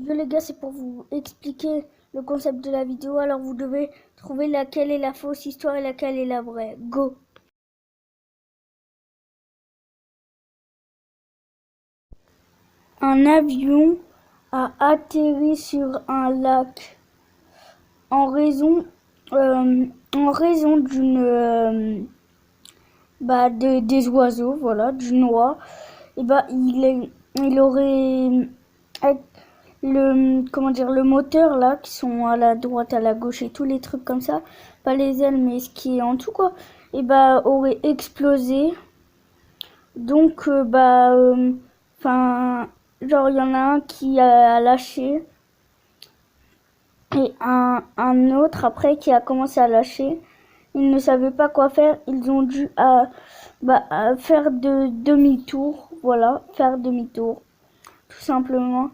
Yo les gars, c'est pour vous expliquer le concept de la vidéo, alors vous devez trouver laquelle est la fausse histoire et laquelle est la vraie. Go! Un avion a atterri sur un lac en raison, en raison des oiseaux, voilà, du noix. Et il aurait le moteur là, qui sont à la droite, à la gauche et tous les trucs comme ça, pas les ailes mais ce qui est en tout quoi, aurait explosé. Donc genre il y en a un qui a lâché et un autre après qui a commencé à lâcher. Ils ne savaient pas quoi faire, ils ont dû à faire demi-tour, voilà, faire demi-tour, tout simplement.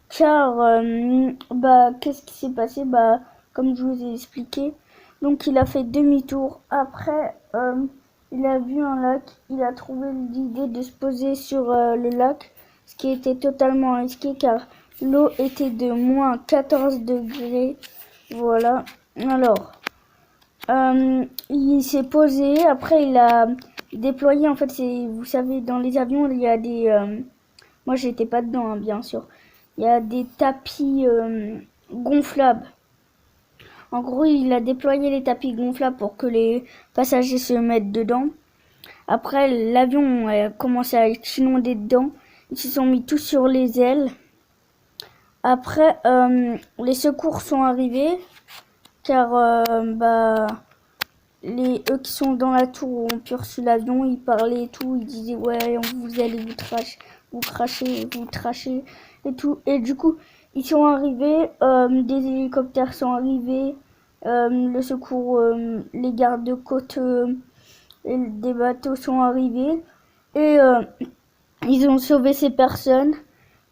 Car qu'est-ce qui s'est passé? Comme je vous ai expliqué, donc il a fait demi-tour. Après il a vu un lac, il a trouvé l'idée de se poser sur le lac, ce qui était totalement risqué car l'eau était de moins 14 degrés. Voilà. Alors il s'est posé, après il a déployé, en fait vous savez, dans les avions il y a des moi j'étais pas dedans hein, bien sûr, il y a des tapis gonflables. En gros il a déployé les tapis gonflables pour que les passagers se mettent dedans. Après l'avion a commencé à être inondé dedans, ils se sont mis tous sur les ailes. Après les secours sont arrivés car eux qui sont dans la tour ont pu reçu l'avion, ils parlaient et tout, ils disaient ouais vous allez vous cracher et tout. Et du coup ils sont arrivés, des hélicoptères sont arrivés, le secours, les gardes-côtes des bateaux sont arrivés et ils ont sauvé ces personnes.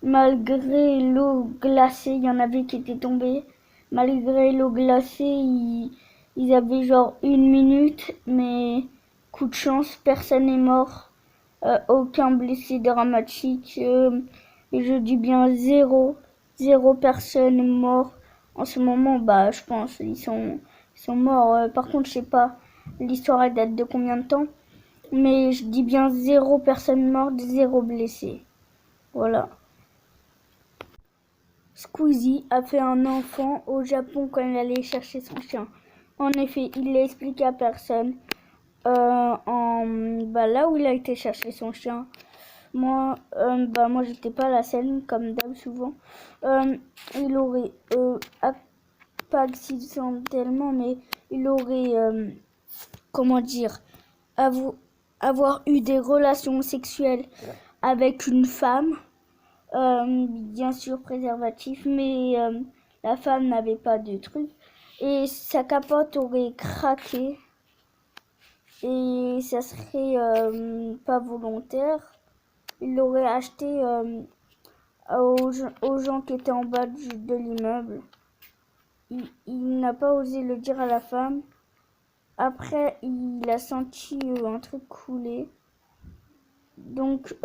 Malgré l'eau glacée, il y en avait qui étaient tombés. Malgré l'eau glacée, ils avaient genre 1 minute, mais coup de chance, personne n'est mort. Aucun blessé dramatique. Et je dis bien zéro personne mort. En ce moment, je pense ils sont morts. Par contre, je sais pas l'histoire elle date de combien de temps, mais je dis bien 0 personne morte, 0 blessé. Voilà. Squeezie a fait un enfant au Japon quand il allait chercher son chien. En effet, il l'a expliqué à personne. Là où il a été chercher son chien, moi j'étais pas à la scène comme d'hab souvent. Il aurait pas accidentellement, mais il aurait avoir eu des relations sexuelles avec une femme. Bien sûr préservatif, mais la femme n'avait pas de truc et sa capote aurait craqué et ça serait pas volontaire. Il l'aurait acheté aux gens qui étaient en bas de l'immeuble. Il n'a pas osé le dire à la femme. Après il a senti un truc couler, donc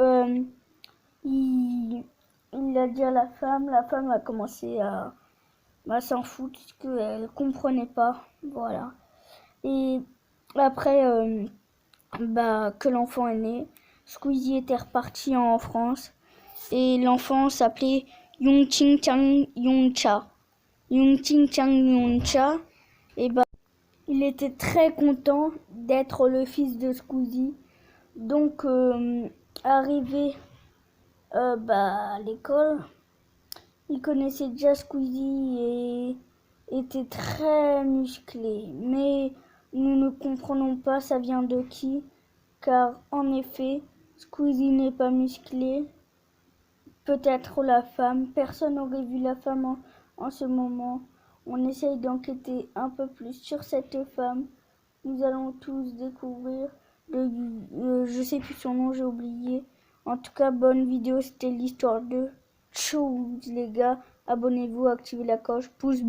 il l'a dit à la femme a commencé à s'en foutre, parce qu'elle comprenait pas, voilà. Et après, que l'enfant est né, Squeezie était reparti en France, et l'enfant s'appelait Yongqing Chang Yongcha. Yongqing Chang Yongcha, et il était très content d'être le fils de Squeezie, donc arrivé à l'école, il connaissait déjà Squeezie et était très musclé. Mais nous ne comprenons pas ça vient de qui, car en effet, Squeezie n'est pas musclé. Peut-être la femme. Personne n'aurait vu la femme en ce moment. On essaye d'enquêter un peu plus sur cette femme. Nous allons tous découvrir. Je sais plus son nom, j'ai oublié. En tout cas, bonne vidéo, c'était l'histoire de Chose les gars. Abonnez-vous, activez la cloche, pouce bleu.